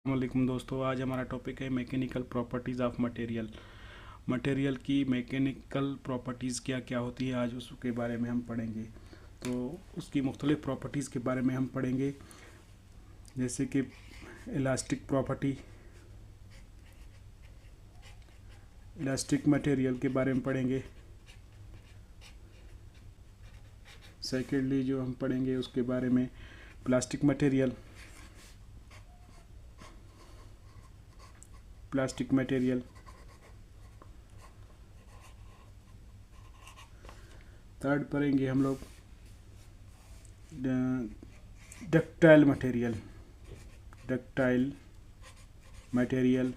वालेकुम दोस्तों, आज हमारा टॉपिक है mechanical properties of material. Material की मैकेनिकल प्रॉपर्टीज़ क्या क्या होती है, आज उसके बारे में हम पढ़ेंगे। तो उसकी मुख्तलिफ़ प्रॉपर्टीज़ के बारे में हम पढ़ेंगे, जैसे कि इलास्टिक प्रॉपर्टी, इलास्टिक मटेरियल के बारे में पढ़ेंगे। सेकेंडली जो हम पढ़ेंगे उसके बारे में plastic material, plastic material. Third पढ़ेंगे हम लोग डक्टाइल मटेरियल, डक्टाइल मटेरियल।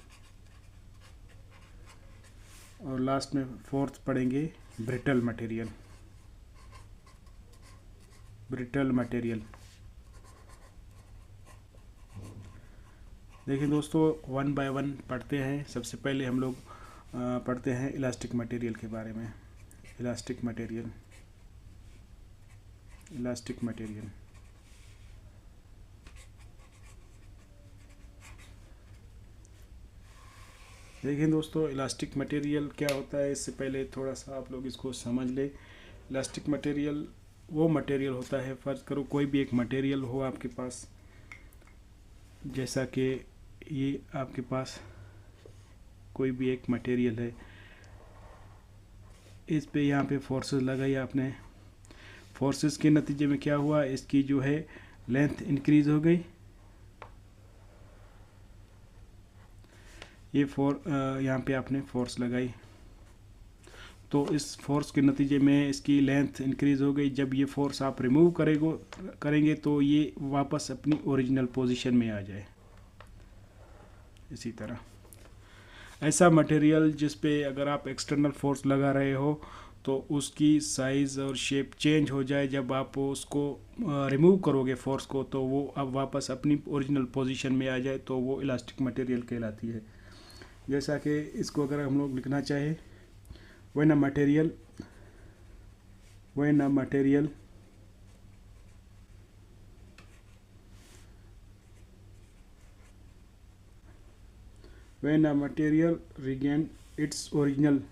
और लास्ट में फोर्थ पढ़ेंगे ब्रिटल मटेरियल, ब्रिटल मटेरियल। देखिए दोस्तों, वन बाय वन पढ़ते हैं। सबसे पहले हम लोग पढ़ते हैं इलास्टिक मटेरियल के बारे में। Elastic material, elastic material. देखिए दोस्तों, इलास्टिक मटेरियल क्या होता है, इससे पहले थोड़ा सा आप लोग इसको समझ ले। इलास्टिक मटेरियल वो मटेरियल होता है, फ़र्ज़ करो कोई भी एक मटेरियल हो आपके पास, जैसा कि ये आपके पास कोई भी एक मटेरियल है, इस पे यहाँ पे फोर्सेस लगाई आपने। फोर्सेस के नतीजे में क्या हुआ, इसकी जो है लेंथ इंक्रीज़ हो गई। ये यहाँ पे आपने फोर्स लगाई, तो इस फोर्स के नतीजे में इसकी लेंथ इंक्रीज़ हो गई। जब ये फोर्स आप रिमूव करेंगे तो ये वापस अपनी ओरिजिनल पोजीशन में आ जाए। इसी तरह ऐसा मटेरियल जिस पे अगर आप एक्सटर्नल फोर्स लगा रहे हो तो उसकी साइज़ और शेप चेंज हो जाए, जब आप उसको रिमूव करोगे फोर्स को, तो वो अब वापस अपनी ओरिजिनल पोजीशन में आ जाए, तो वो इलास्टिक मटेरियल कहलाती है। जैसा कि इसको अगर हम लोग लिखना चाहें, when a material when a material when a material regain its original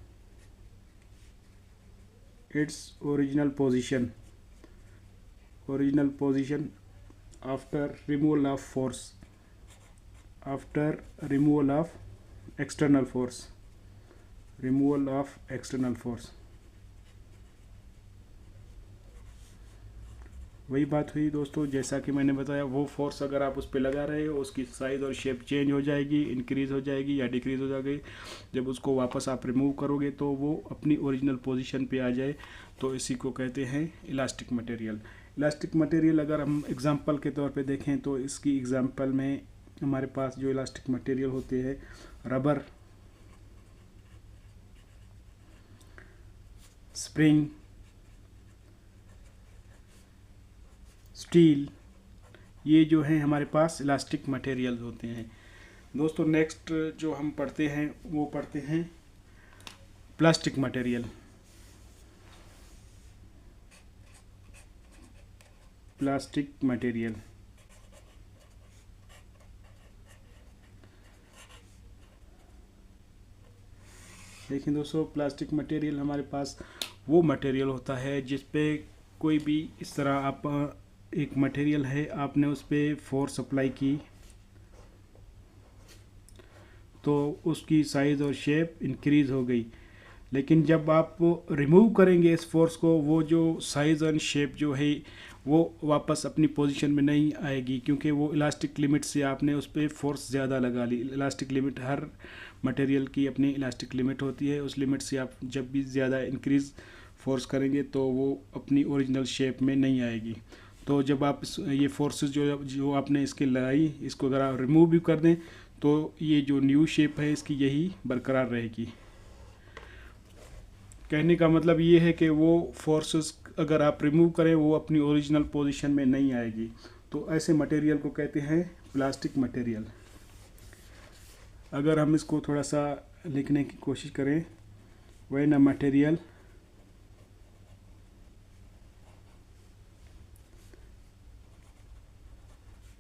position after removal of force, after removal of external force, removal of external force। वही बात हुई दोस्तों, जैसा कि मैंने बताया, वो फोर्स अगर आप उस पर लगा रहे हो, उसकी साइज़ और शेप चेंज हो जाएगी, इंक्रीज़ हो जाएगी या डिक्रीज़ हो जाएगी। जब उसको वापस आप रिमूव करोगे तो वो अपनी ओरिजिनल पोजीशन पे आ जाए, तो इसी को कहते हैं इलास्टिक मटेरियल। इलास्टिक मटेरियल अगर हम एग्जांपल के तौर पे देखें तो इसकी एग्जांपल में हमारे पास जो इलास्टिक मटेरियल होते हैं, रबर, स्प्रिंग, स्टील, ये जो हैं हमारे पास इलास्टिक मटेरियल होते हैं। दोस्तों नेक्स्ट जो हम पढ़ते हैं वो पढ़ते हैं प्लास्टिक मटेरियल, प्लास्टिक मटेरियल। देखिए दोस्तों, प्लास्टिक मटेरियल हमारे पास वो मटेरियल होता है जिस पे कोई भी इस तरह आप एक मटेरियल है, आपने उस पर फोर्स अप्लाई की तो उसकी साइज़ और शेप इंक्रीज़ हो गई। लेकिन जब आप रिमूव करेंगे इस फोर्स को, वो जो साइज़ एंड शेप जो है वो वापस अपनी पोजीशन में नहीं आएगी, क्योंकि वो इलास्टिक लिमिट से आपने उस पर फोर्स ज़्यादा लगा ली। इलास्टिक लिमिट, हर मटेरियल की अपनी इलास्टिक लिमिट होती है, उस लिमिट से आप जब भी ज़्यादा इंक्रीज़ फोर्स करेंगे तो वो अपनी ओरिजिनल शेप में नहीं आएगी। तो जब आप ये फोर्सेस जो जो आपने इसके लगाई, इसको अगर आप रिमूव भी कर दें तो ये जो न्यू शेप है इसकी यही बरकरार रहेगी। कहने का मतलब ये है कि वो फोर्सेस अगर आप रिमूव करें वो अपनी ओरिजिनल पोजीशन में नहीं आएगी। तो ऐसे मटेरियल को कहते हैं प्लास्टिक मटेरियल। अगर हम इसको थोड़ा सा लिखने की कोशिश करें, when a material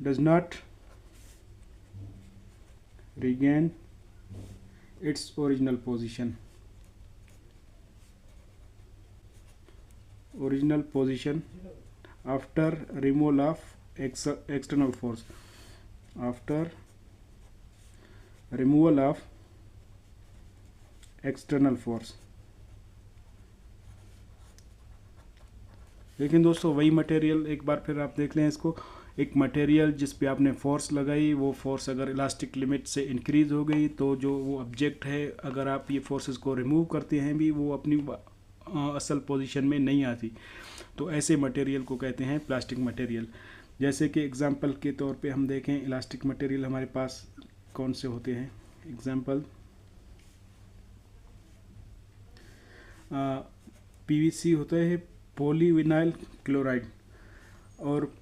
does not regain its original position. After removal of external force. After removal of external force. लेकिन दोस्तों वही मटेरियल, एक बार फिर आप देख लें इसको, एक मटेरियल जिस पे आपने फोर्स लगाई, वो फोर्स अगर इलास्टिक लिमिट से इंक्रीज हो गई तो जो वो ऑब्जेक्ट है, अगर आप ये फोर्सेस को रिमूव करते हैं भी, वो अपनी असल पोजीशन में नहीं आती। तो ऐसे मटेरियल को कहते हैं प्लास्टिक मटेरियल। जैसे कि एग्जांपल के तौर पे हम देखें, इलास्टिक मटेरियल हमारे पास कौन से होते हैं। एग्जांपल पीवीसी होता है, पॉलीविनाइल क्लोराइड, और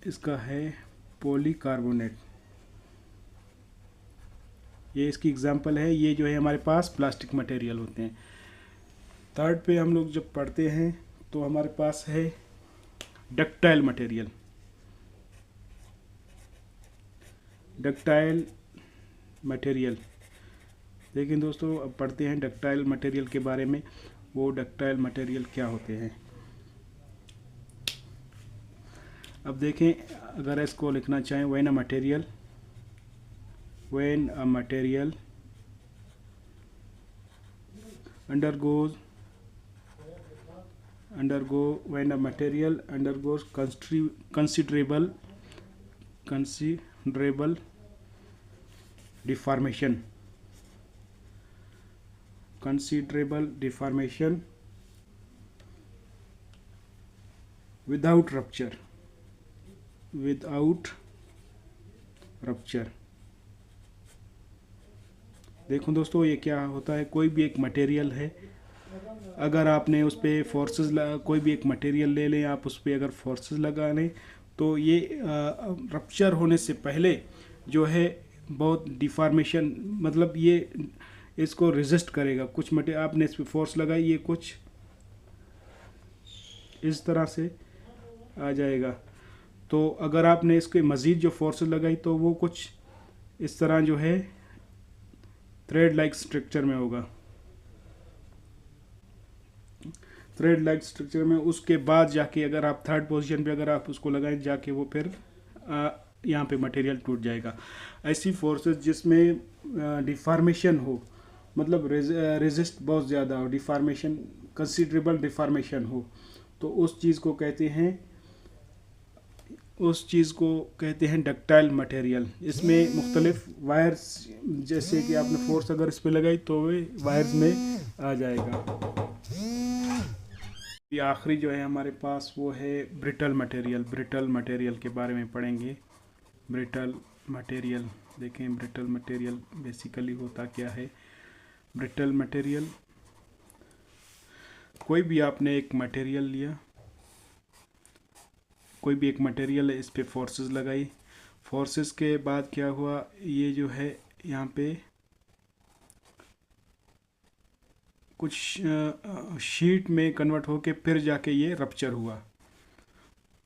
इसका है पॉलीकार्बोनेट। ये इसकी एग्जांपल है। ये जो है हमारे पास प्लास्टिक मटेरियल होते हैं। थर्ड पे हम लोग जब पढ़ते हैं तो हमारे पास है डक्टाइल मटेरियल। डक्टाइल मटेरियल, लेकिन दोस्तों अब पढ़ते हैं डक्टाइल मटेरियल के बारे में। वो डक्टाइल मटेरियल क्या होते हैं। अब देखें, अगर इसको लिखना चाहें, when a material when a material undergoes considerable deformation without rupture। देखो दोस्तों, ये क्या होता है, कोई भी एक मटेरियल है, अगर आपने उस पर फोर्सेस कोई भी एक मटेरियल ले लें, आप उस पर अगर फोर्सेस लगा लें तो ये रप्चर होने से पहले जो है बहुत डिफॉर्मेशन, मतलब ये इसको रेजिस्ट करेगा। कुछ आपने इस पर फोर्स लगाई, ये कुछ इस तरह से आ जाएगा। तो अगर आपने इसके मज़ीद जो फोर्सेस लगाई तो वो कुछ इस तरह जो है थ्रेड लाइक स्ट्रक्चर में होगा। थ्रेड लाइक स्ट्रक्चर में उसके बाद जाके अगर आप थर्ड पोजीशन पे अगर आप उसको लगाएं, जाके वो फिर यहाँ पे मटेरियल टूट जाएगा। ऐसी फोर्सेस जिसमें डिफॉर्मेशन हो, मतलब रेजिस्ट बहुत ज़्यादा हो, डिफॉर्मेशन कंसिडरेबल डिफॉर्मेशन हो, तो उस चीज़ को कहते हैं डक्टाइल मटेरियल। इसमें मुख्तलिफ वायर्स, जैसे कि आपने फोर्स अगर इस पर लगाई तो वे वायर्स में आ जाएगा। ये आखिरी जो है हमारे पास वो है ब्रिटल मटेरियल के बारे में पढ़ेंगे। ब्रिटल मटेरियल देखें, ब्रिटल मटेरियल बेसिकली होता क्या है। ब्रिटल मटेरियल, कोई भी आपने एक मटेरियल लिया, कोई भी एक मटेरियल है, इस पे फोर्सेस लगाई, फोर्सेस के बाद क्या हुआ, ये जो है यहाँ पे कुछ शीट में कन्वर्ट होके फिर जाके ये रप्चर हुआ,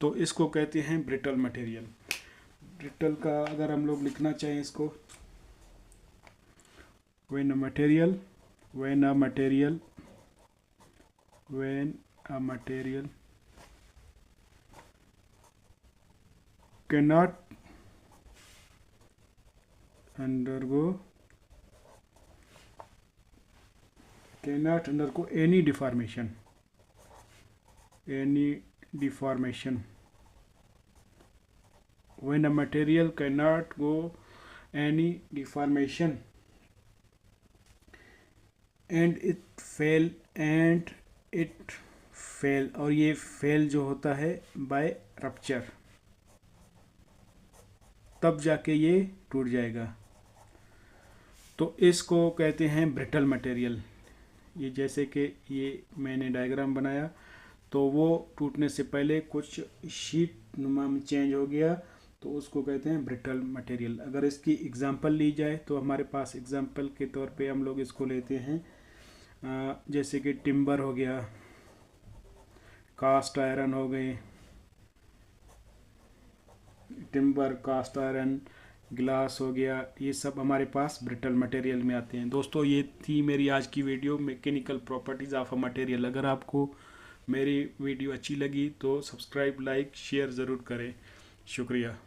तो इसको कहते हैं ब्रिटल मटेरियल। ब्रिटल का अगर हम लोग लिखना चाहें इसको, when a material cannot undergo any deformation, when a material cannot go any deformation and it fail, और ये फेल जो होता है बाय रप्चर, तब जाके ये टूट जाएगा, तो इसको कहते हैं ब्रिटल मटेरियल। ये जैसे कि ये मैंने डायग्राम बनाया, तो वो टूटने से पहले कुछ शीट नुमा में चेंज हो गया, तो उसको कहते हैं ब्रिटल मटेरियल। अगर इसकी एग्जांपल ली जाए तो हमारे पास एग्जांपल के तौर पे हम लोग इसको लेते हैं, जैसे कि टिम्बर हो गया, कास्ट आयरन हो गए, टिम्बर, कास्ट आयरन, ग्लास हो गया, ये सब हमारे पास ब्रिटल मटेरियल में आते हैं। दोस्तों ये थी मेरी आज की video, mechanical properties of a material. अगर आपको मेरी वीडियो अच्छी लगी तो सब्सक्राइब, लाइक, शेयर ज़रूर करें। शुक्रिया।